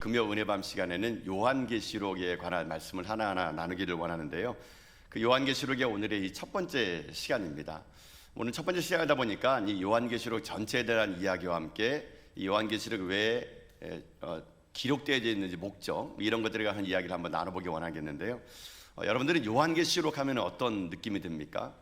금요 은혜밤 시간에는 요한계시록에 관한 말씀을 하나하나 나누기를 원하는데요. 그 요한계시록의 오늘의 이 첫 번째 시간입니다. 오늘 첫 번째 시간이다 보니까 이 요한계시록 전체에 대한 이야기와 함께 이 요한계시록 왜 기록되어 있는지 목적 이런 것들에 관한 이야기를 한번 나눠보기 원하겠는데요. 여러분들은 요한계시록 하면 어떤 느낌이 듭니까?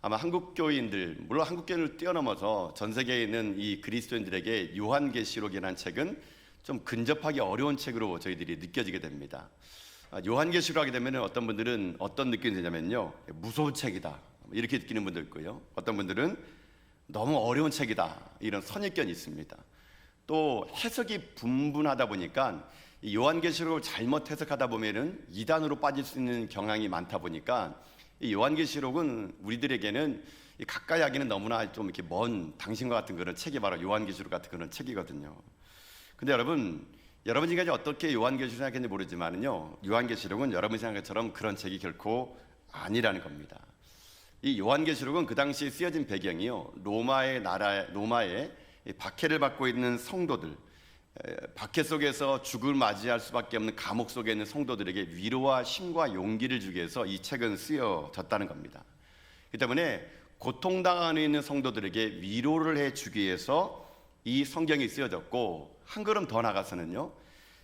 아마 한국 교인들, 물론 한국 교인을 뛰어넘어서 전 세계에 있는 이 그리스도인들에게 요한계시록이라는 책은 좀 근접하기 어려운 책으로 저희들이 느껴지게 됩니다. 요한계시록 하게 되면 어떤 분들은 어떤 느낌이 드냐면요, 무서운 책이다 이렇게 느끼는 분도 있고요, 어떤 분들은 너무 어려운 책이다 이런 선입견이 있습니다. 또 해석이 분분하다 보니까 이 요한계시록을 잘못 해석하다 보면은 이단으로 빠질 수 있는 경향이 많다 보니까 이 요한계시록은 우리들에게는 가까이 하기는 너무나 좀 이렇게 먼 당신과 같은 그런 책이 바로 요한계시록 같은 그런 책이거든요. 근데 여러분 지금까지 어떻게 요한계시록 생각했는지 모르지만요, 요한계시록은 여러분이 생각한 것처럼 그런 책이 결코 아니라는 겁니다. 이 요한계시록은 그 당시에 쓰여진 배경이요, 로마의 박해를 받고 있는 성도들, 박해 속에서 죽음을 맞이할 수밖에 없는 감옥 속에 있는 성도들에게 위로와 힘과 용기를 주기 위해서 이 책은 쓰여졌다는 겁니다. 그렇기 때문에 고통당하고 있는 성도들에게 위로를 해주기 위해서 이 성경이 쓰여졌고, 한 걸음 더 나가서는요,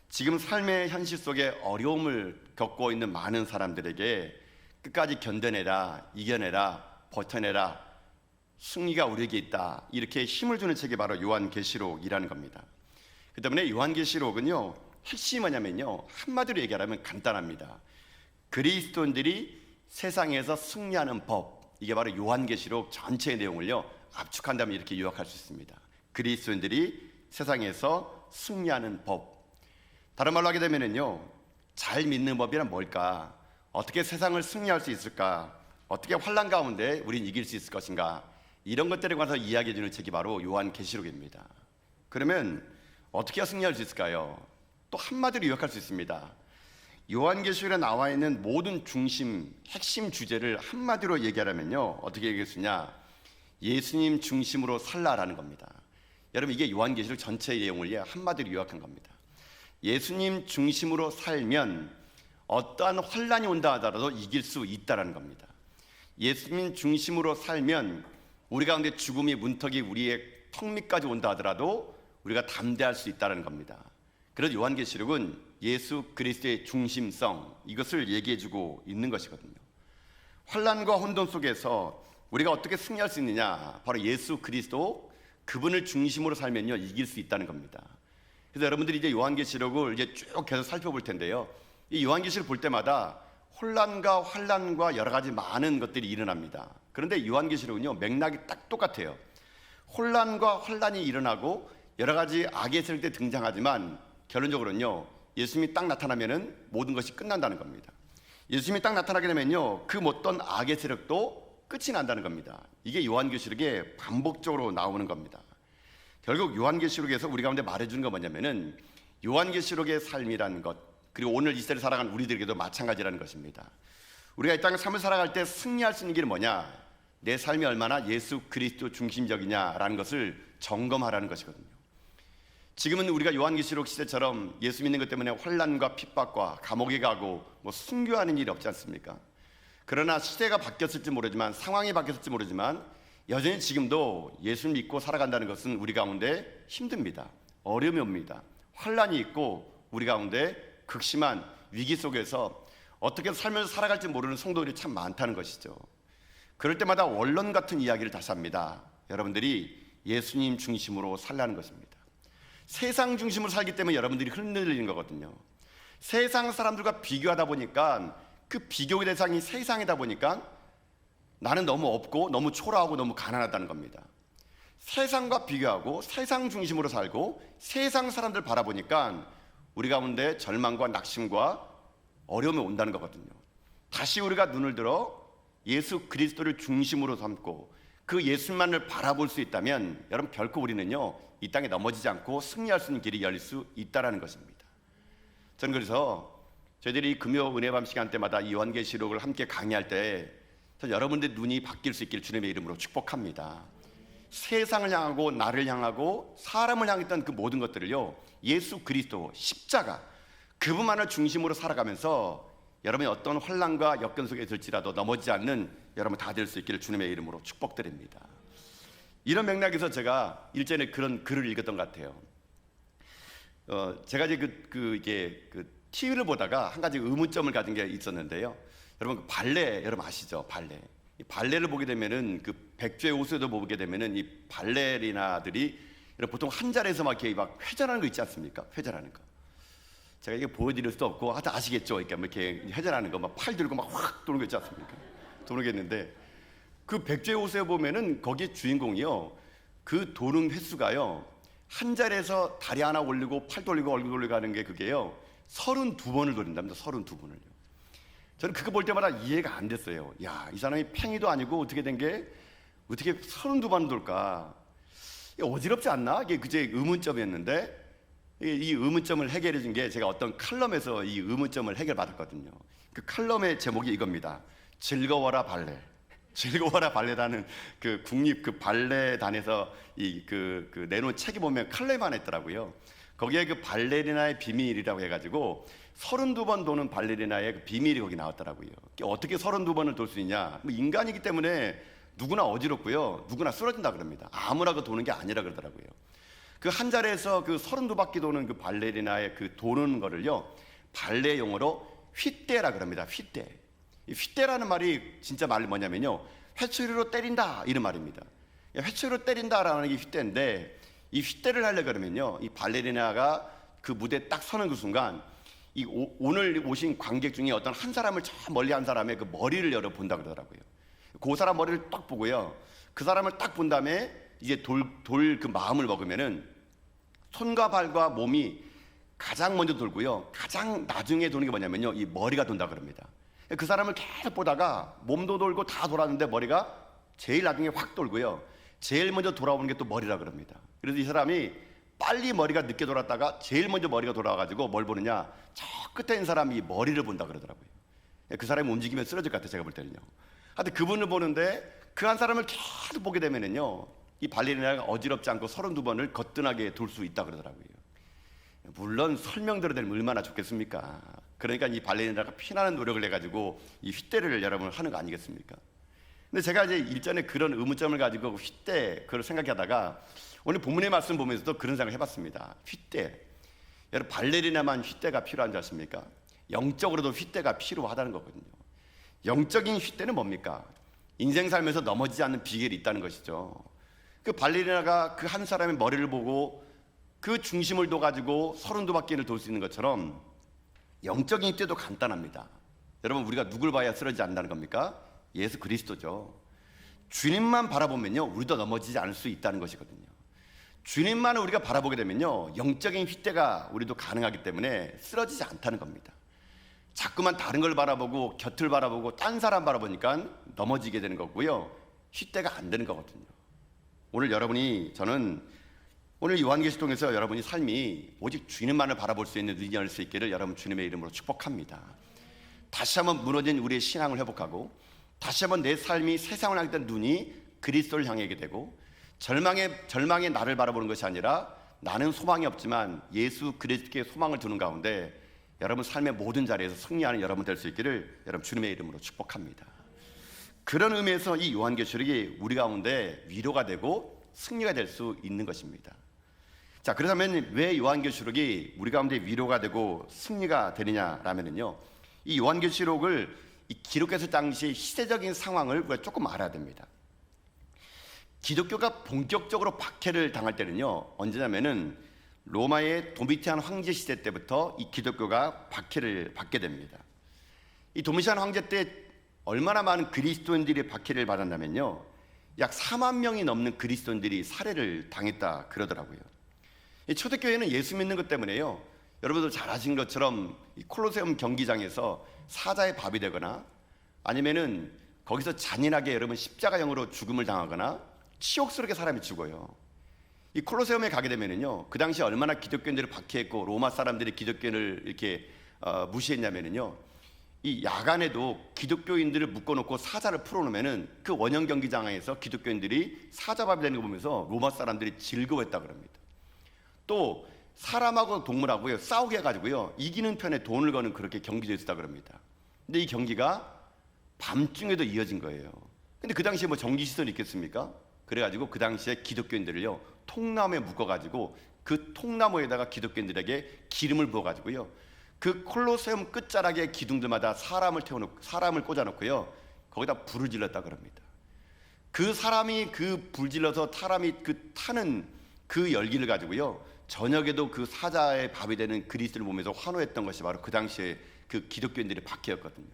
지금 삶의 현실 속에 어려움을 겪고 있는 많은 사람들에게 끝까지 견뎌내라, 이겨내라, 버텨내라, 승리가 우리에게 있다, 이렇게 힘을 주는 책이 바로 요한계시록이라는 겁니다. 그 때문에 요한계시록은요, 핵심이 뭐냐면요, 한마디로 얘기하면 간단합니다. 그리스도인들이 세상에서 승리하는 법, 이게 바로 요한계시록 전체의 내용을요 압축한다면 이렇게 요약할 수 있습니다. 그리스도인들이 세상에서 승리하는 법. 다른 말로 하게 되면은요, 잘 믿는 법이란 뭘까? 어떻게 세상을 승리할 수 있을까? 어떻게 환난 가운데 우린 이길 수 있을 것인가? 이런 것들에 관해서 이야기해 주는 책이 바로 요한계시록입니다. 그러면 어떻게 승리할 수 있을까요? 또 한마디로 요약할 수 있습니다. 요한계시록에 나와 있는 모든 핵심 주제를 한마디로 얘기하려면요, 어떻게 얘기할 수 있냐? 예수님 중심으로 살라라는 겁니다. 여러분, 이게 요한계시록 전체의 내용을 한마디로 요약한 겁니다. 예수님 중심으로 살면 어떠한 환난이 온다 하더라도 이길 수 있다는 겁니다. 예수님 중심으로 살면 우리 가운데 죽음이 문턱이 우리의 턱 밑까지 온다 하더라도 우리가 담대할 수 있다는 겁니다. 그래서 요한계시록은 예수 그리스도의 중심성, 이것을 얘기해주고 있는 것이거든요. 환난과 혼돈 속에서 우리가 어떻게 승리할 수 있느냐? 바로 예수 그리스도, 그분을 중심으로 살면요 이길 수 있다는 겁니다. 그래서 여러분들이 이제 요한계시록을 이제 쭉 계속 살펴볼 텐데요, 이 요한계시록 볼 때마다 혼란과 환난과 여러 가지 많은 것들이 일어납니다. 그런데 요한계시록은요 맥락이 딱 똑같아요. 혼란과 환난이 일어나고 여러 가지 악의 세력들이 등장하지만 결론적으로는요, 예수님이 딱 나타나면은 모든 것이 끝난다는 겁니다. 예수님이 딱 나타나게 되면요, 그 어떤 악의 세력도 끝이 난다는 겁니다. 이게 요한계시록에 반복적으로 나오는 겁니다. 결국 요한계시록에서 우리 가운데 말해주는 건 뭐냐면은 요한계시록의 삶이라는 것, 그리고 오늘 이 시대를 살아가는 우리들에게도 마찬가지라는 것입니다. 우리가 이 땅의 삶을 살아갈 때 승리할 수 있는 길은 뭐냐? 내 삶이 얼마나 예수 그리스도 중심적이냐라는 것을 점검하라는 것이거든요. 지금은 우리가 요한계시록 시대처럼 예수 믿는 것 때문에 환난과 핍박과 감옥에 가고 순교하는 일이 없지 않습니까? 그러나 시대가 바뀌었을지 모르지만, 상황이 바뀌었을지 모르지만 여전히 지금도 예수를 믿고 살아간다는 것은 우리 가운데 힘듭니다. 어려움이 옵니다. 환난이 있고 우리 가운데 극심한 위기 속에서 어떻게 살면서 살아갈지 모르는 성도들이 참 많다는 것이죠. 그럴 때마다 원론 같은 이야기를 다시 합니다. 여러분들이 예수님 중심으로 살라는 것입니다. 세상 중심으로 살기 때문에 여러분들이 흔들리는 거거든요. 세상 사람들과 비교하다 보니까, 그 비교의 대상이 세상이다 보니까 나는 너무 없고 너무 초라하고 너무 가난하다는 겁니다. 세상과 비교하고 세상 중심으로 살고 세상 사람들 바라보니까 우리 가운데 절망과 낙심과 어려움이 온다는 거거든요. 다시 우리가 눈을 들어 예수 그리스도를 중심으로 삼고 그 예수만을 바라볼 수 있다면 여러분, 결코 우리는요 이 땅에 넘어지지 않고 승리할 수 있는 길이 열릴 수 있다는 것입니다. 저는 그래서 저희들이 금요 은혜밤 시간 때마다 이 요한계시록을 함께 강의할 때 여러분들의 눈이 바뀔 수 있기를 주님의 이름으로 축복합니다. 세상을 향하고 나를 향하고 사람을 향했던 그 모든 것들을요, 예수 그리스도 십자가 그분만을 중심으로 살아가면서 여러분이 어떤 환난과 역경 속에 있을지라도 넘어지지 않는 여러분 다 될 수 있기를 주님의 이름으로 축복드립니다. 이런 맥락에서 제가 일전에 그런 글을 읽었던 것 같아요. 제가 이제 TV를 보다가 한 가지 의문점을 가진 게 있었는데요. 여러분 발레 여러분 아시죠? 발레. 이 발레를 보게 되면은 그 백조의 옷에도 보게 되면은 이 발레리나들이 보통 한 자리에서 막 이렇게 막 회전하는 거 있지 않습니까? 회전하는 거. 제가 이게 보여드릴 수도 없고 하여튼 아시겠죠? 이렇게 회전하는 거 막 팔 들고 막 확 도는 거 있지 않습니까? 모르겠는데 그 백조의 옷에 보면은 거기 주인공이요, 그 도는 횟수가요, 한 자리에서 다리 하나 올리고 팔 돌리고 얼굴 돌리고 하는 게 그게요 32번을 돌린답니다. 32번을요. 저는 그거 볼 때마다 이해가 안 됐어요. 야, 이 사람이 팽이도 아니고 어떻게 된 게 어떻게 32번 돌까? 어지럽지 않나? 이게 그제 의문점이었는데 이 의문점을 해결해 준 게 제가 어떤 칼럼에서 이 의문점을 해결받았거든요. 그 칼럼의 제목이 이겁니다. 즐거워라 발레. 즐거워라 발레라는 그 국립 그 발레단에서 내놓은 책에 보면 칼럼이 하나 있더라고요. 거기에 그 발레리나의 비밀이라고 해가지고 32번 도는 발레리나의 그 비밀이 거기 나왔더라고요. 어떻게 32번을 돌 수 있냐? 뭐 인간이기 때문에 누구나 어지럽고요, 누구나 쓰러진다 그럽니다. 아무나 도는 게 아니라 그러더라고요. 그 한 자리에서 그 32바퀴 도는 그 발레리나의 그 도는 거를요, 발레 용어로 휘대라 그럽니다. 휘대. 이 휘대라는 말이 진짜 말이 뭐냐면요, 회초리로 때린다 이런 말입니다. 회초리로 때린다라는 게 휘대인데, 이 휘대를 하려 그러면요, 이 발레리나가 그 무대에 딱 서는 그 순간 오늘 오신 관객 중에 어떤 한 사람을 저 멀리 한 사람의 그 머리를 열어 본다 그러더라고요. 그 사람 머리를 딱 보고요, 그 사람을 딱 본 다음에 이제 돌 그 마음을 먹으면은 손과 발과 몸이 가장 먼저 돌고요, 가장 나중에 도는 게 뭐냐면요, 이 머리가 돈다 그럽니다. 그 사람을 계속 보다가 몸도 돌고 다 돌았는데 머리가 제일 나중에 확 돌고요, 제일 먼저 돌아오는 게 또 머리라 그럽니다. 그래서 이 사람이 빨리 머리가 늦게 돌았다가 제일 먼저 머리가 돌아와가지고 뭘 보느냐, 저 끝에 있는 사람이 머리를 본다 그러더라고요. 그 사람이 움직이면 쓰러질 것 같아요, 제가 볼 때는요. 하여튼 그분을 보는데 그 한 사람을 계속 보게 되면은요, 이 발레리나가 어지럽지 않고 32번을 거뜬하게 돌 수 있다 그러더라고요. 물론 설명대로 되면 얼마나 좋겠습니까? 그러니까 이 발레리나가 피나는 노력을 해가지고 이 휘대를 여러분 하는 거 아니겠습니까? 근데 제가 이제 일전에 그런 의문점을 가지고 휘대 그걸 생각하다가 오늘 본문의 말씀 보면서도 그런 생각을 해봤습니다. 휘대, 여러분 발레리나만 휘대가 필요한 줄 아십니까? 영적으로도 휘대가 필요하다는 거거든요. 영적인 휘대는 뭡니까? 인생 살면서 넘어지지 않는 비결이 있다는 것이죠. 그 발레리나가 그 한 사람의 머리를 보고 그 중심을 둬가지고 32바퀴를 돌 수 있는 것처럼 영적인 휘대도 간단합니다. 여러분, 우리가 누굴 봐야 쓰러지지 않는다는 겁니까? 예수 그리스도죠. 주님만 바라보면요, 우리도 넘어지지 않을 수 있다는 것이거든요. 주님만을 우리가 바라보게 되면요, 영적인 휘대가 우리도 가능하기 때문에 쓰러지지 않다는 겁니다. 자꾸만 다른 걸 바라보고 곁을 바라보고 딴 사람 바라보니까 넘어지게 되는 거고요, 휘대가 안 되는 거거든요. 오늘 여러분이, 저는 오늘 요한계시록 통해서 여러분이 삶이 오직 주님만을 바라볼 수 있는 눈이 열릴 수 있기를 여러분 주님의 이름으로 축복합니다. 다시 한번 무너진 우리의 신앙을 회복하고 다시 한번 내 삶이 세상을 향했던 눈이 그리스도를 향하게 되고 절망의 나를 바라보는 것이 아니라 나는 소망이 없지만 예수 그리스도께 소망을 두는 가운데 여러분 삶의 모든 자리에서 승리하는 여러분 될 수 있기를 여러분 주님의 이름으로 축복합니다. 그런 의미에서 이 요한계시록이 우리 가운데 위로가 되고 승리가 될 수 있는 것입니다. 자, 그렇다면 왜 요한계시록이 우리 가운데 위로가 되고 승리가 되느냐라면은요, 이 요한계시록을 기록했을 당시 시대적인 상황을 우리가 조금 알아야 됩니다. 기독교가 본격적으로 박해를 당할 때는요, 언제냐면은 로마의 도미티안 황제 시대 때부터 이 기독교가 박해를 받게 됩니다. 이 도미티안 황제 때 얼마나 많은 그리스도인들이 박해를 받았냐면요, 약 4만 명이 넘는 그리스도인들이 살해를 당했다 그러더라고요. 이 초대교회는 예수 믿는 것 때문에요, 여러분들 잘 아신 것처럼 이 콜로세움 경기장에서 사자의 밥이 되거나 아니면은 거기서 잔인하게 여러분 십자가형으로 죽음을 당하거나 치욕스럽게 사람이 죽어요. 이 콜로세움에 가게 되면은요, 그 당시 얼마나 기독교인들을 박해했고 로마 사람들이 기독교인을 이렇게 무시했냐면은요, 이 야간에도 기독교인들을 묶어놓고 사자를 풀어놓으면은 그 원형 경기장에서 기독교인들이 사자밥이 되는 거 보면서 로마 사람들이 즐거워했다 그럽니다. 또 사람하고 동물하고요 싸우게 해가지고요 이기는 편에 돈을 거는 그렇게 경기도 있었다 그럽니다. 근데 이 경기가 밤중에도 이어진 거예요. 근데 그 당시에 뭐 전기 시설이 있겠습니까? 그래가지고 그 당시에 기독교인들을요 통나무에 묶어가지고 그 통나무에다가 기독교인들에게 기름을 부어가지고요 그 콜로세움 끝자락의 기둥들마다 사람을 꽂아놓고요 거기다 불을 질렀다 그럽니다. 그 사람이 그 불질러서 사람이 그 타는 그 열기를 가지고요 저녁에도 그 사자의 밥이 되는 그리스도를 보면서 환호했던 것이 바로 그 당시에 그 기독교인들의 박해였거든요.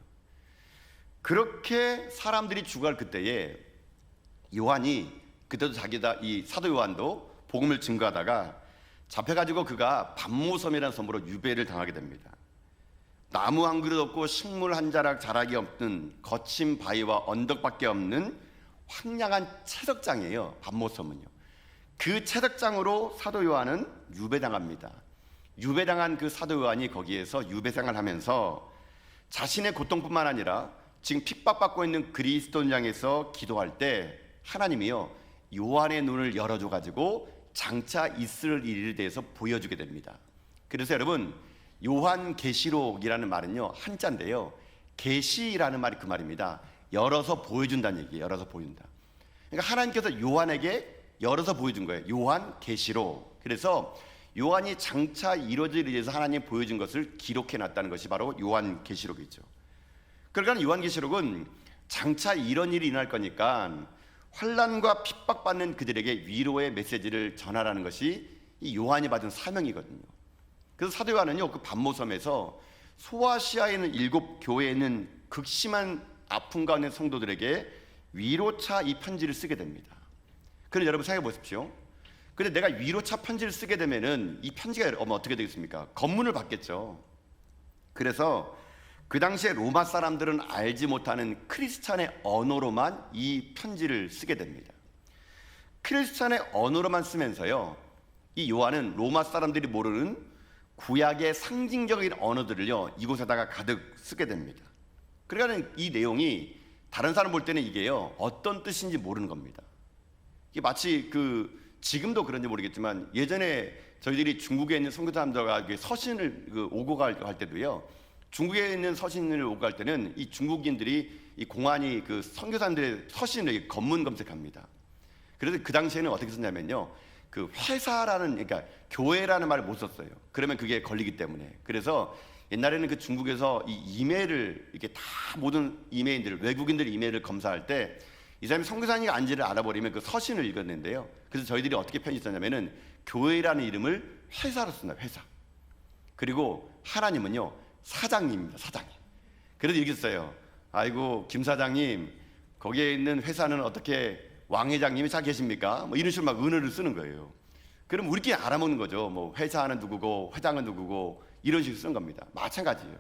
그렇게 사람들이 죽어갈 그때에 요한이 그때도 자기다 이 사도 요한도 복음을 증거하다가 잡혀가지고 그가 밤모섬이라는 섬으로 유배를 당하게 됩니다. 나무 한 그릇 없고 식물 한 자락 자락이 없는 거친 바위와 언덕밖에 없는 황량한 채석장이에요. 밤모섬은요. 그 채석장으로 사도 요한은 유배당합니다. 유배당한 그 사도 요한이 거기에서 유배생활을 하면서 자신의 고통뿐만 아니라 지금 핍박받고 있는 그리스도인을 향해서 기도할 때 하나님이요 요한의 눈을 열어줘 가지고 장차 있을 일에 대해서 보여주게 됩니다. 그래서 여러분 요한계시록이라는 말은요 한자인데요 계시라는 말이 그 말입니다. 열어서 보여준다는 얘기예요. 열어서 보여준다. 그러니까 하나님께서 요한에게 열어서 보여준 거예요. 요한계시록. 그래서 요한이 장차 이루어질 일에 대해서 하나님이 보여준 것을 기록해놨다는 것이 바로 요한계시록이죠. 그러니까 요한계시록은 장차 이런 일이 일어날 거니까 환난과 핍박받는 그들에게 위로의 메시지를 전하라는 것이 이 요한이 받은 사명이거든요. 그래서 사도 요한은요 그 밤모섬에서 소아시아에 있는 7 교회에 있는 극심한 아픔 가운데 성도들에게 위로차 이 편지를 쓰게 됩니다. 그런데 여러분 생각해 보십시오. 근데 내가 위로차 편지를 쓰게 되면은 이 편지가 어떻게 되겠습니까? 검문을 받겠죠. 그래서 그 당시에 로마 사람들은 알지 못하는 크리스찬의 언어로만 이 편지를 쓰게 됩니다. 크리스찬의 언어로만 쓰면서요 이 요한은 로마 사람들이 모르는 구약의 상징적인 언어들을요 이곳에다가 가득 쓰게 됩니다. 그러니까 이 내용이 다른 사람 볼 때는 이게요 어떤 뜻인지 모르는 겁니다. 이게 마치 지금도 그런지 모르겠지만 예전에 저희들이 중국에 있는 선교사람들과 서신을 오고 갈 때도요 중국에 있는 서신을 오고 갈 때는 이 중국인들이 이 공안이 그 선교사님들의 서신을 검문 검색합니다. 그래서 그 당시에는 어떻게 썼냐면요 그 회사라는 그러니까 교회라는 말을 못 썼어요. 그러면 그게 걸리기 때문에. 그래서 옛날에는 그 중국에서 이 이메일을 이렇게 다 모든 이메일들을 외국인들 이메일을 검사할 때 이 사람이 선교사님이 아닌지를 알아버리면 그 서신을 읽었는데요. 그래서 저희들이 어떻게 편지 썼냐면은 교회라는 이름을 회사로 쓴다. 회사. 그리고 하나님은요 사장님입니다. 사장님. 그래서 이렇게 써요. 아이고 김 사장님 거기에 있는 회사는 어떻게 왕 회장님이 잘 계십니까? 뭐 이런 식으로 막 은어를 쓰는 거예요. 그럼 우리끼리 알아먹는 거죠. 뭐 회사는 누구고 회장은 누구고 이런 식으로 쓰는 겁니다. 마찬가지예요.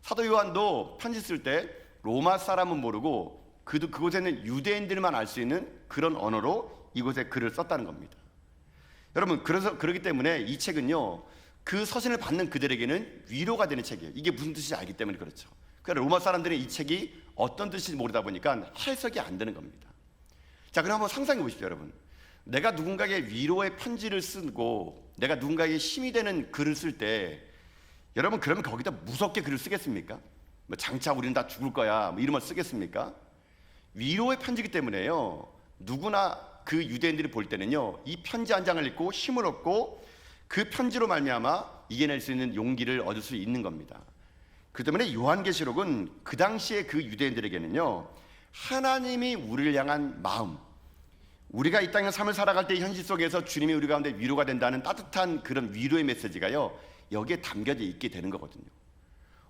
사도 요한도 편지 쓸 때 로마 사람은 모르고 그곳에는 유대인들만 알 수 있는 그런 언어로 이곳에 글을 썼다는 겁니다. 여러분 그렇기 때문에 이 책은요 그 서신을 받는 그들에게는 위로가 되는 책이에요. 이게 무슨 뜻인지 알기 때문에 그렇죠. 그러니까 로마 사람들은 이 책이 어떤 뜻인지 모르다 보니까 해석이 안 되는 겁니다. 자, 그럼 한번 상상해 보십시오, 여러분. 내가 누군가에게 위로의 편지를 쓰고 내가 누군가에게 힘이 되는 글을 쓸 때 여러분 그러면 거기다 무섭게 글을 쓰겠습니까? 뭐 장차 우리는 다 죽을 거야 뭐 이런 말 쓰겠습니까? 위로의 편지이기 때문에요 누구나 그 유대인들이 볼 때는요 이 편지 한 장을 읽고 힘을 얻고 그 편지로 말미암아 이겨낼 수 있는 용기를 얻을 수 있는 겁니다. 그 때문에 요한계시록은 그 당시에 그 유대인들에게는요 하나님이 우리를 향한 마음, 우리가 이 땅의 삶을 살아갈 때 현실 속에서 주님이 우리 가운데 위로가 된다는 따뜻한 그런 위로의 메시지가요 여기에 담겨져 있게 되는 거거든요.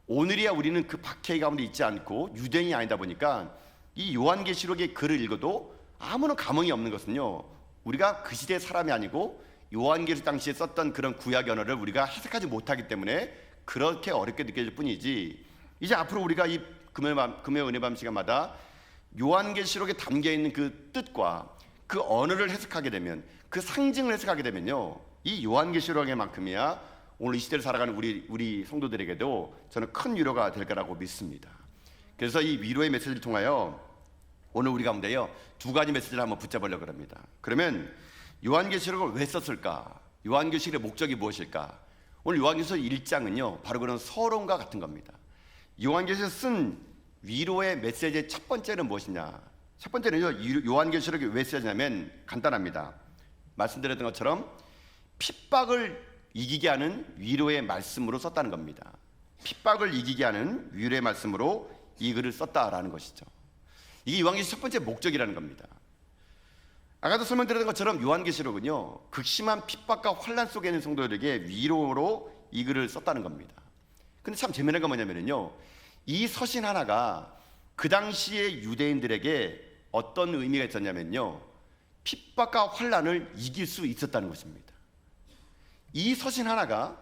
오늘이야 우리는 그 박해 가운데 있지 않고 유대인이 아니다 보니까 이 요한계시록의 글을 읽어도 아무런 감흥이 없는 것은요 우리가 그 시대의 사람이 아니고 요한계시록 당시에 썼던 그런 구약 언어를 우리가 해석하지 못하기 때문에 그렇게 어렵게 느껴질 뿐이지, 이제 앞으로 우리가 이 금요 은혜밤 시간마다 요한계시록에 담겨있는 그 뜻과 그 언어를 해석하게 되면, 그 상징을 해석하게 되면요 이 요한계시록의 만큼이야 오늘 이 시대를 살아가는 우리 성도들에게도 저는 큰 위로가 될 거라고 믿습니다. 그래서 이 위로의 메시지를 통하여 오늘 우리 가운데요 2가지 메시지를 한번 붙잡으려고 합니다. 그러면 요한계시록을 왜 썼을까? 요한계시록의 목적이 무엇일까? 오늘 요한계시록 1장은요 바로 그런 서론과 같은 겁니다. 요한계시록 쓴 위로의 메시지의 첫 번째는 무엇이냐? 첫 번째는요 요한계시록이 왜 쓰였냐면 간단합니다. 말씀드렸던 것처럼 핍박을 이기게 하는 위로의 말씀으로 썼다는 겁니다. 핍박을 이기게 하는 위로의 말씀으로 이 글을 썼다라는 것이죠. 이게 요한계시록 첫 번째 목적이라는 겁니다. 아까도 설명드렸던 것처럼 요한계시록은요 극심한 핍박과 환난 속에 있는 성도들에게 위로로 이 글을 썼다는 겁니다. 근데 참 재미난 건 뭐냐면요 이 서신 하나가 그 당시에 유대인들에게 어떤 의미가 있었냐면요 핍박과 환난을 이길 수 있었다는 것입니다. 이 서신 하나가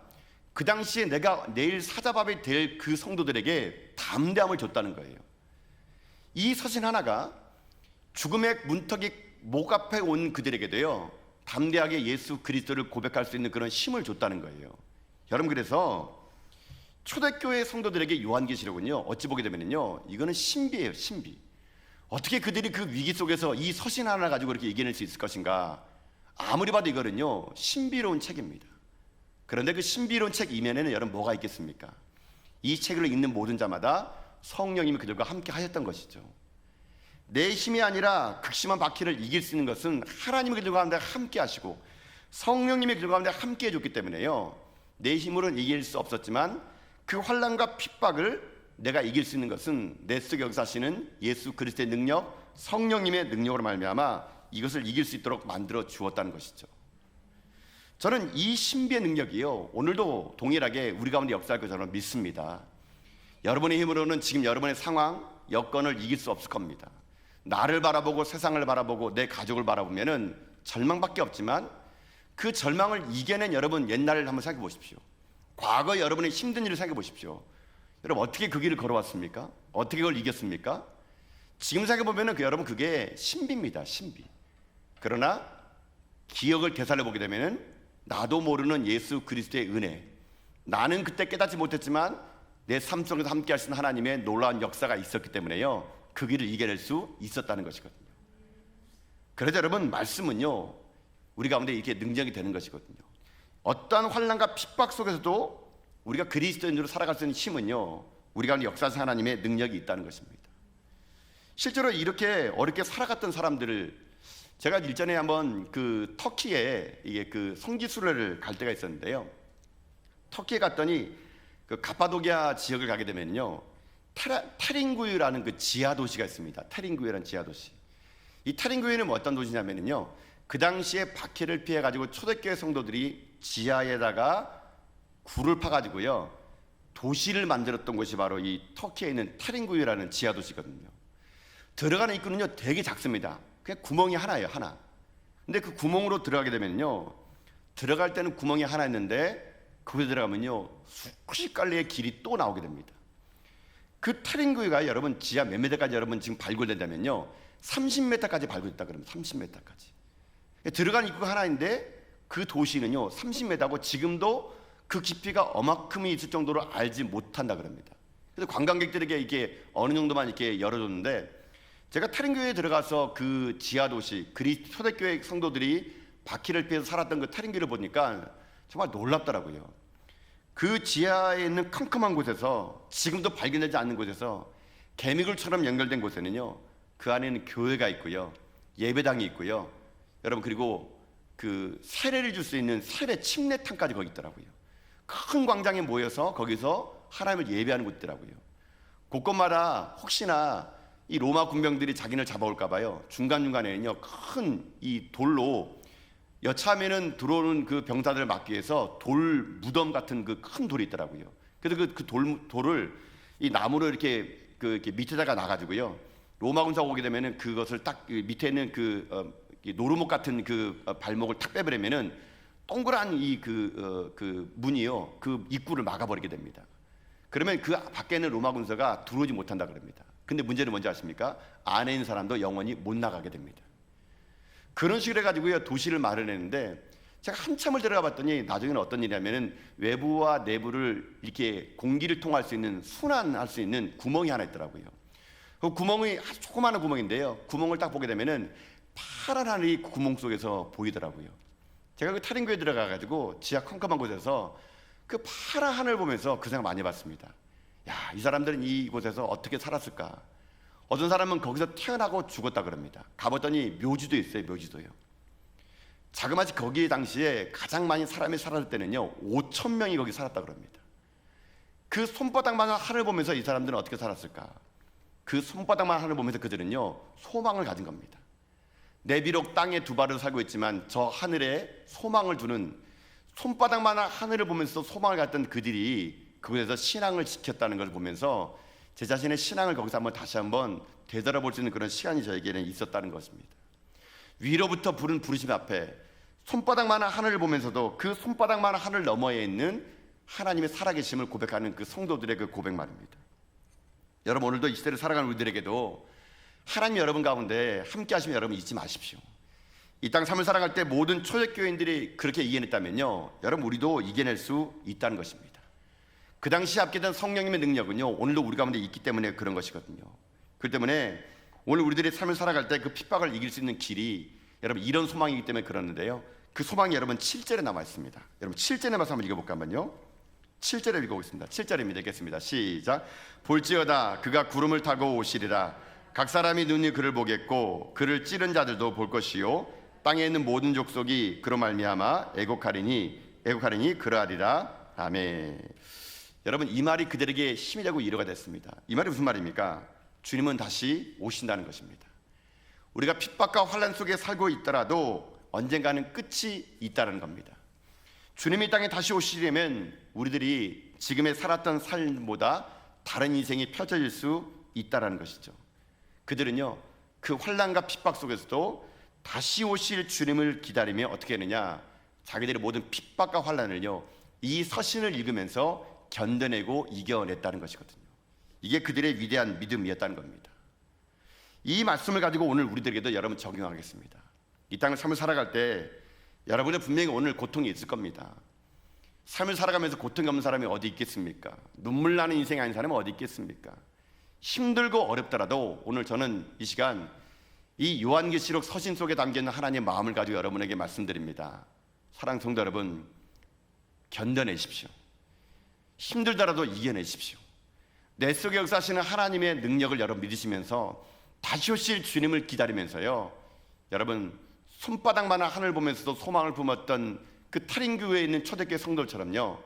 그 당시에 내가 내일 사자밥이 될 그 성도들에게 담대함을 줬다는 거예요. 이 서신 하나가 죽음의 문턱이 목 앞에 온 그들에게도요 담대하게 예수 그리스도를 고백할 수 있는 그런 힘을 줬다는 거예요. 여러분 그래서 초대교회 성도들에게 요한계시록은요 어찌 보게 되면요 이거는 신비예요. 신비. 어떻게 그들이 그 위기 속에서 이 서신 하나 가지고 이렇게 이겨낼 수 있을 것인가? 아무리 봐도 이거는요 신비로운 책입니다. 그런데 그 신비로운 책 이면에는 여러분 뭐가 있겠습니까? 이 책을 읽는 모든 자마다 성령님이 그들과 함께 하셨던 것이죠. 내 힘이 아니라 극심한 박해를 이길 수 있는 것은 하나님이 그들과 함께 하시고 성령님이 그들과 함께 해줬기 때문에요 내 힘으로는 이길 수 없었지만 그 환난과 핍박을 내가 이길 수 있는 것은 내 속에 역사하시는 예수 그리스도의 능력, 성령님의 능력으로 말미암아 이것을 이길 수 있도록 만들어 주었다는 것이죠. 저는 이 신비의 능력이요 오늘도 동일하게 우리 가운데 역사할 것을 저는 믿습니다. 여러분의 힘으로는 지금 여러분의 상황, 여건을 이길 수 없을 겁니다. 나를 바라보고 세상을 바라보고 내 가족을 바라보면은 절망밖에 없지만 그 절망을 이겨낸 여러분 옛날을 한번 생각해 보십시오. 과거 여러분의 힘든 일을 생각해 보십시오. 여러분 어떻게 그 길을 걸어왔습니까? 어떻게 그걸 이겼습니까? 지금 생각해 보면은 여러분 그게 신비입니다. 신비. 그러나 기억을 되살려 보게 되면은 나도 모르는 예수 그리스도의 은혜, 나는 그때 깨닫지 못했지만 내 삶 속에서 함께 하시는 하나님의 놀라운 역사가 있었기 때문에요 그 길을 이겨낼 수 있었다는 것이거든요. 그래서 여러분 말씀은요 우리 가운데 이렇게 능력이 되는 것이거든요. 어떠한 환난과 핍박 속에서도 우리가 그리스도인으로 살아갈 수 있는 힘은요 우리 가운데 역사하신 하나님의 능력이 있다는 것입니다. 실제로 이렇게 어렵게 살아갔던 사람들을 제가 일전에 한번 그 터키에 이게 그 성지순례를 갈 때가 있었는데요. 터키에 갔더니 그 가파도키아 지역을 가게 되면요 테링구유라는 그 지하 도시가 있습니다. 테링구유라는 지하 도시. 이 테링구유는 뭐 어떤 도시냐면요 그 당시에 박해를 피해 가지고 초대교회 성도들이 지하에다가 굴을 파가지고요 도시를 만들었던 곳이 바로 이 터키에 있는 테링구유라는 지하 도시거든요. 들어가는 입구는요 되게 작습니다. 그냥 구멍이 하나예요. 하나. 근데 그 구멍으로 들어가게 되면요 들어갈 때는 구멍이 하나 있는데 거기에 들어가면요 수십 갈래의 길이 또 나오게 됩니다. 그 테링구유가 여러분 지하 몇 미터까지 여러분 지금 발굴된다면요 30m까지 발굴됐다 그러면 30m까지 들어간 입구가 하나인데 그 도시는요 30m고 지금도 그 깊이가 어마큼이 있을 정도로 알지 못한다 그럽니다. 그래서 관광객들에게 이게 어느 정도만 이렇게 열어줬는데 제가 테링교회에 들어가서 그 지하 도시 초대교회 성도들이 바퀴를 피해서 살았던 그 테링교회를 보니까 정말 놀랍더라고요. 그 지하에 있는 컴컴한 곳에서 지금도 발견되지 않는 곳에서 개미굴처럼 연결된 곳에는요 그 안에는 교회가 있고요 예배당이 있고요 여러분 그리고 그 세례를 줄 수 있는 세례 침례탕까지 거기 있더라고요. 큰 광장에 모여서 거기서 하나님을 예배하는 곳이더라고요. 곳곳마다 혹시나 이 로마 군병들이 자기를 잡아올까 봐요 중간중간에는요 큰 이 돌로 여차하면은 들어오는 그 병사들을 막기 위해서 돌 무덤 같은 그 큰 돌이 있더라고요. 그래서 그 돌을 이 나무로 이렇게 이렇게 밑에다가 놔가지고요 로마 군사가 오게 되면은 그것을 딱 밑에 있는 그 노루목 같은 그 발목을 탁 빼버리면은 동그란 이 그 문이요 그 입구를 막아버리게 됩니다. 그러면 그 밖에 있는 로마 군사가 들어오지 못한다 그럽니다. 근데 문제는 뭔지 아십니까? 안에 있는 사람도 영원히 못 나가게 됩니다. 그런 식으로 해가지고요 도시를 마련했는데 제가 한참을 들어가 봤더니 나중에는 어떤 일이냐면은 외부와 내부를 이렇게 공기를 통할 수 있는 순환할 수 있는 구멍이 하나 있더라고요. 그 구멍이 아주 조그마한 구멍인데요. 구멍을 딱 보게 되면은 파란 하늘이 그 구멍 속에서 보이더라고요. 제가 그 타린교에 들어가가지고 지하 컴컴한 곳에서 그 파란 하늘 보면서 그 생각 많이 해봤습니다. 야, 이 사람들은 이곳에서 어떻게 살았을까? 어떤 사람은 거기서 태어나고 죽었다 그럽니다. 가봤더니 묘지도 있어요. 묘지도요. 자그마치 거기 당시에 가장 많이 사람이 살았을 때는요 5천 명이 거기 살았다 그럽니다. 그 손바닥만한 하늘 보면서 이 사람들은 어떻게 살았을까? 그 손바닥만 하늘 보면서 그들은요 소망을 가진 겁니다. 내 비록 땅에 두 발을 살고 있지만 저 하늘에 소망을 두는, 손바닥만한 하늘을 보면서 소망을 갖던 그들이 그곳에서 신앙을 지켰다는 걸 보면서 제 자신의 신앙을 거기서 다시 한번 되돌아볼 수 있는 그런 시간이 저에게는 있었다는 것입니다. 위로부터 부른 부르심 앞에 손바닥만한 하늘을 보면서도 그 손바닥만한 하늘 너머에 있는 하나님의 살아계심을 고백하는 그 성도들의 그 고백 말입니다. 여러분, 오늘도 이 시대를 살아가는 우리들에게도 하나님 여러분 가운데 함께 하시면 여러분 잊지 마십시오. 이 땅 삶을 살아갈 때 모든 초대교인들이 그렇게 이겨냈다면요 여러분 우리도 이겨낼 수 있다는 것입니다. 그 당시 합계된 성령님의 능력은요 오늘도 우리 가운데 있기 때문에 그런 것이거든요. 그렇기 때문에 오늘 우리들의 삶을 살아갈 때 그 핍박을 이길 수 있는 길이 여러분 이런 소망이기 때문에 그러는데요, 그 소망이 여러분 7절에 남아 있습니다. 여러분 7절의 말씀 한번 읽어볼까 한번요. 7절에 읽어보겠습니다. 7절입니다. 읽겠습니다. 시작. 볼지어다 그가 구름을 타고 오시리라. 각 사람이 눈이 그를 보겠고 그를 찌른 자들도 볼 것이요 땅에 있는 모든 족속이 그로 말미암아 애곡하리니 그러하리라. 아멘. 여러분, 이 말이 그들에게 힘이 되고 위로가 됐습니다. 이 말이 무슨 말입니까? 주님은 다시 오신다는 것입니다. 우리가 핍박과 환난 속에 살고 있더라도 언젠가는 끝이 있다는 겁니다. 주님이 땅에 다시 오시려면 우리들이 지금의 살았던 삶보다 다른 인생이 펼쳐질 수 있다는 것이죠. 그들은요 그 환난과 핍박 속에서도 다시 오실 주님을 기다리며 어떻게 했느냐, 자기들의 모든 핍박과 환난을요 이 서신을 읽으면서 견뎌내고 이겨냈다는 것이거든요. 이게 그들의 위대한 믿음이었다는 겁니다. 이 말씀을 가지고 오늘 우리들에게도 여러분 적용하겠습니다. 이 땅을 삶을 살아갈 때 여러분은 분명히 오늘 고통이 있을 겁니다. 삶을 살아가면서 고통이 없는 사람이 어디 있겠습니까? 눈물 나는 인생이 아닌 사람은 어디 있겠습니까? 힘들고 어렵더라도 오늘 저는 이 시간 이 요한계시록 서신 속에 담겨있는 하나님의 마음을 가지고 여러분에게 말씀드립니다. 사랑하는 성도 여러분, 견뎌내십시오. 힘들더라도 이겨내십시오. 내 속에 역사하시는 하나님의 능력을 여러분 믿으시면서 다시 오실 주님을 기다리면서요 여러분 손바닥만한 하늘 보면서도 소망을 품었던 그 타린교회에 있는 초대교회 성도들처럼요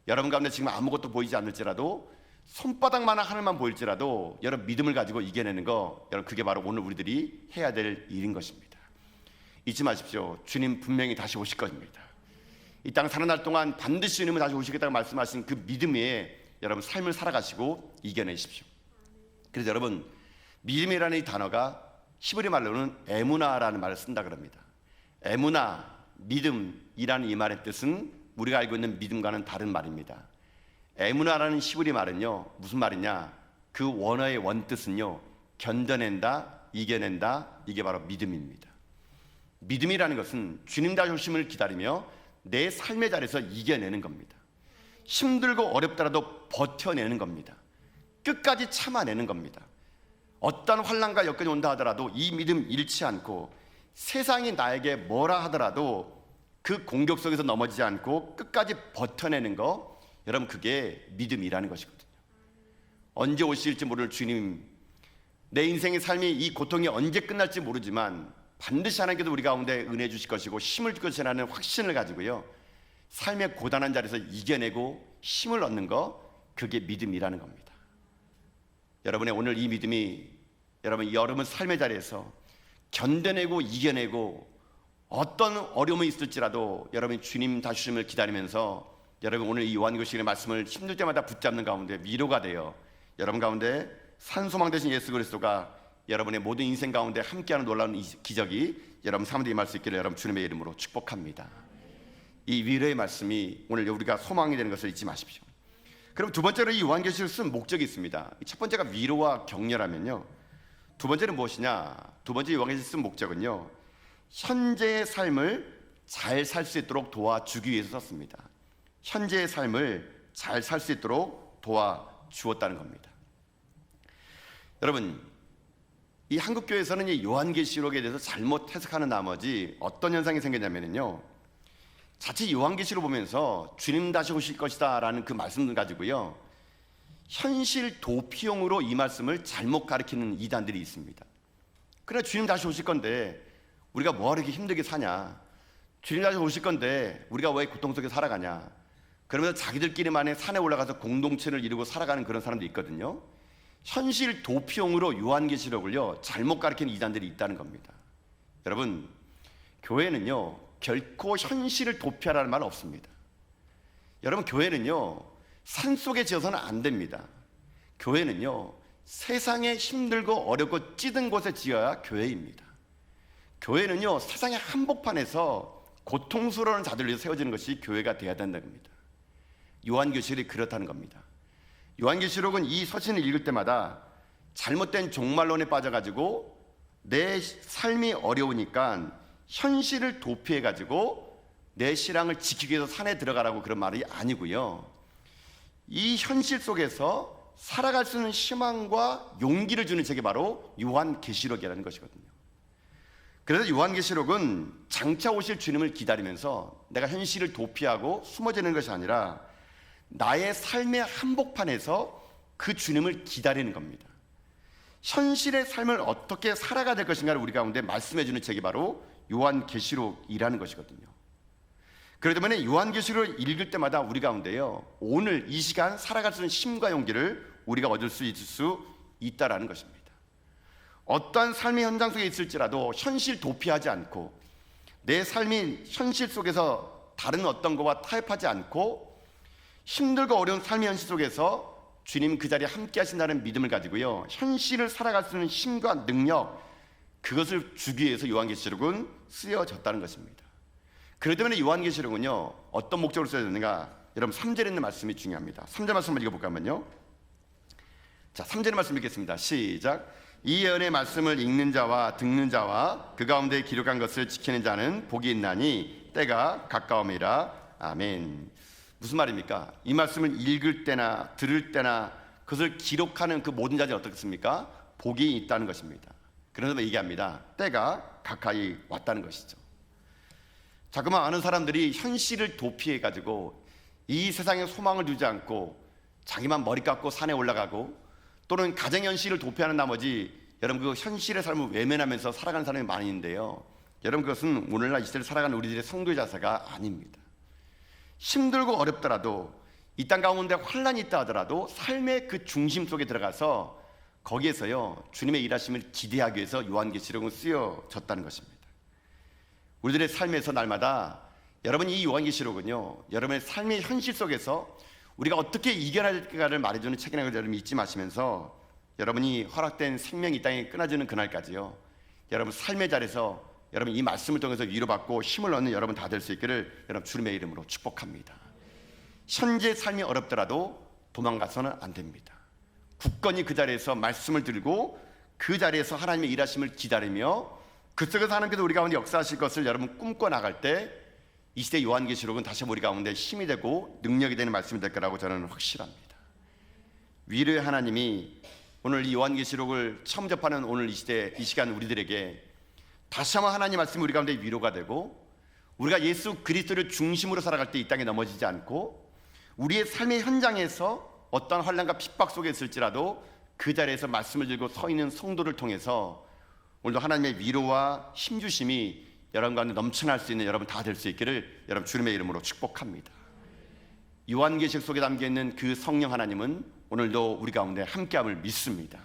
여러분 가운데 지금 아무것도 보이지 않을지라도 손바닥만한 하늘만 보일지라도 여러분 믿음을 가지고 이겨내는 거, 여러분 그게 바로 오늘 우리들이 해야 될 일인 것입니다. 잊지 마십시오. 주님 분명히 다시 오실 것입니다. 이 땅 사는 날 동안 반드시 주님은 다시 오시겠다고 말씀하신 그 믿음에 여러분 삶을 살아가시고 이겨내십시오. 그래서 여러분 믿음이라는 이 단어가 히브리 말로는 에무나라는 말을 쓴다 그럽니다. 에무나, 믿음이라는 이 말의 뜻은 우리가 알고 있는 믿음과는 다른 말입니다. 에무나라는 히브리 말은요 무슨 말이냐, 그 원어의 원뜻은요 견뎌낸다, 이겨낸다, 이게 바로 믿음입니다. 믿음이라는 것은 주님 다시 오심을 기다리며 내 삶의 자리에서 이겨내는 겁니다. 힘들고 어렵더라도 버텨내는 겁니다. 끝까지 참아내는 겁니다. 어떤 환난과 여건이 온다 하더라도 이 믿음 잃지 않고 세상이 나에게 뭐라 하더라도 그 공격 속에서 넘어지지 않고 끝까지 버텨내는 거, 여러분 그게 믿음이라는 것이거든요. 언제 오실지 모를 주님, 내 인생의 삶이 이 고통이 언제 끝날지 모르지만 반드시 하나님께서 우리 가운데 은혜 주실 것이고 힘을 줄 것이라는 확신을 가지고요 삶의 고단한 자리에서 이겨내고 힘을 얻는 거, 그게 믿음이라는 겁니다. 여러분의 오늘 이 믿음이 여러분 삶의 자리에서 견뎌내고 이겨내고 어떤 어려움이 있을지라도 여러분이 주님 다시 오심을 기다리면서 여러분 오늘 이 요한계시록의 말씀을 힘들 때마다 붙잡는 가운데 위로가 되어 여러분 가운데 산소망 되신 예수 그리스도가 여러분의 모든 인생 가운데 함께하는 놀라운 기적이 여러분 삶에 임할 수 있기를 여러분 주님의 이름으로 축복합니다. 이 위로의 말씀이 오늘 우리가 소망이 되는 것을 잊지 마십시오. 그럼 두 번째로 이 요한계시록을 쓴 목적이 있습니다. 첫 번째가 위로와 격려라면요, 두 번째는 무엇이냐? 두 번째 요한계시록을 쓴 목적은요 현재의 삶을 잘 살 수 있도록 도와주기 위해서 썼습니다. 현재의 삶을 잘 살 수 있도록 도와주었다는 겁니다. 여러분, 이 한국교회에서는 이 요한계시록에 대해서 잘못 해석하는 나머지 어떤 현상이 생겼냐면요, 자칫 요한계시록 보면서 주님 다시 오실 것이다 라는 그 말씀을 가지고요, 현실 도피용으로 이 말씀을 잘못 가르치는 이단들이 있습니다. 그러나 주님 다시 오실 건데 우리가 뭐하러 이렇게 힘들게 사냐, 주님 다시 오실 건데 우리가 왜 고통 속에 살아가냐, 그러면서 자기들끼리만의 산에 올라가서 공동체를 이루고 살아가는 그런 사람도 있거든요. 현실 도피용으로 요한계시록을요 잘못 가르치는 이단들이 있다는 겁니다. 여러분, 교회는요 결코 현실을 도피하라는 말은 없습니다. 여러분, 교회는요 산속에 지어서는 안 됩니다. 교회는요 세상에 힘들고 어렵고 찌든 곳에 지어야 교회입니다. 교회는요 세상의 한복판에서 고통스러운 자들을 위해서 세워지는 것이 교회가 되어야 된다는 겁니다. 요한계시록이 그렇다는 겁니다. 요한계시록은 이 서신을 읽을 때마다 잘못된 종말론에 빠져가지고 내 삶이 어려우니까 현실을 도피해가지고 내 신앙을 지키기 위해서 산에 들어가라고 그런 말이 아니고요, 이 현실 속에서 살아갈 수 있는 희망과 용기를 주는 책이 바로 요한계시록이라는 것이거든요. 그래서 요한계시록은 장차 오실 주님을 기다리면서 내가 현실을 도피하고 숨어지는 것이 아니라 나의 삶의 한복판에서 그 주님을 기다리는 겁니다. 현실의 삶을 어떻게 살아가야 될 것인가를 우리 가운데 말씀해 주는 책이 바로 요한계시록이라는 것이거든요. 그렇기 때문에 요한계시록을 읽을 때마다 우리 가운데요 오늘 이 시간 살아갈 수 있는 힘과 용기를 우리가 얻을 수 있다라는 것입니다. 어떠한 삶의 현장 속에 있을지라도 현실 도피하지 않고 내 삶이 현실 속에서 다른 어떤 것과 타협하지 않고 힘들고 어려운 삶의 현실 속에서 주님 그 자리에 함께 하신다는 믿음을 가지고요 현실을 살아갈 수 있는 힘과 능력, 그것을 주기 위해서 요한계시록은 쓰여졌다는 것입니다. 그렇기 때문에 요한계시록은요 어떤 목적으로 쓰여졌는가, 여러분 3절에 있는 말씀이 중요합니다. 3절 말씀을 읽어볼까 하면요, 자 3절의 말씀 읽겠습니다. 시작. 이 예언의 말씀을 읽는 자와 듣는 자와 그 가운데 기록한 것을 지키는 자는 복이 있나니 때가 가까움이라. 아멘. 무슨 말입니까? 이 말씀을 읽을 때나 들을 때나 그것을 기록하는 그 모든 자들이 어떻습니까? 복이 있다는 것입니다. 그래서 얘기합니다. 때가 가까이 왔다는 것이죠. 자꾸만 많은 사람들이 현실을 도피해가지고 이 세상에 소망을 두지 않고 자기만 머리 깎고 산에 올라가고 또는 가정현실을 도피하는 나머지 여러분 그 현실의 삶을 외면하면서 살아가는 사람이 많이 있는데요, 여러분 그것은 오늘날 이 시대를 살아가는 우리들의 성도의 자세가 아닙니다. 힘들고 어렵더라도 이 땅 가운데 환란이 있다 하더라도 삶의 그 중심 속에 들어가서 거기에서요 주님의 일하심을 기대하기 위해서 요한계시록은 쓰여졌다는 것입니다. 우리들의 삶에서 날마다 여러분 이 요한계시록은요 여러분의 삶의 현실 속에서 우리가 어떻게 이겨낼까를 말해주는 책이라는 걸 여러분 잊지 마시면서 여러분이 허락된 생명이 이 땅에 끊어지는 그날까지요 여러분 삶의 자리에서 여러분 이 말씀을 통해서 위로받고 힘을 얻는 여러분 다 될 수 있기를 여러분 주님의 이름으로 축복합니다. 현재 삶이 어렵더라도 도망가서는 안 됩니다. 굳건히 그 자리에서 말씀을 들고 그 자리에서 하나님의 일하심을 기다리며 그 속에서 하나님께서 우리 가운데 역사하실 것을 여러분 꿈꿔 나갈 때 이 시대 요한계시록은 다시 우리 가운데 힘이 되고 능력이 되는 말씀이 될 거라고 저는 확실합니다. 위로의 하나님이 오늘 이 요한계시록을 처음 접하는 오늘 이 시대 이 시간 우리들에게 다시 한번 하나님 말씀이 우리 가운데 위로가 되고 우리가 예수 그리스도를 중심으로 살아갈 때 이 땅에 넘어지지 않고 우리의 삶의 현장에서 어떤 환난과 핍박 속에 있을지라도 그 자리에서 말씀을 들고 서 있는 성도를 통해서 오늘도 하나님의 위로와 힘주심이 여러분 가운데 넘쳐날 수 있는 여러분 다 될 수 있기를 여러분 주님의 이름으로 축복합니다. 요한계시록 속에 담겨있는 그 성령 하나님은 오늘도 우리 가운데 함께함을 믿습니다.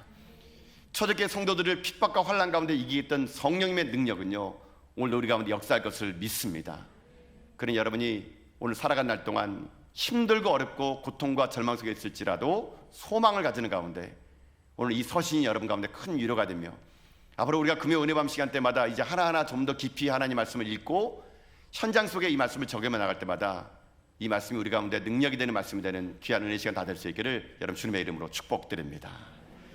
초대교회 성도들을 핍박과 환난 가운데 이기겠던 성령님의 능력은요 오늘도 우리 가운데 역사할 것을 믿습니다. 그러니 여러분이 오늘 살아간 날 동안 힘들고 어렵고 고통과 절망 속에 있을지라도 소망을 가지는 가운데 오늘 이 서신이 여러분 가운데 큰 위로가 되며 앞으로 우리가 금요 은혜밤 시간 때마다 이제 하나하나 좀 더 깊이 하나님 말씀을 읽고 현장 속에 이 말씀을 적용해 나갈 때마다 이 말씀이 우리 가운데 능력이 되는 말씀이 되는 귀한 은혜 시간 다 될 수 있기를 여러분 주님의 이름으로 축복드립니다.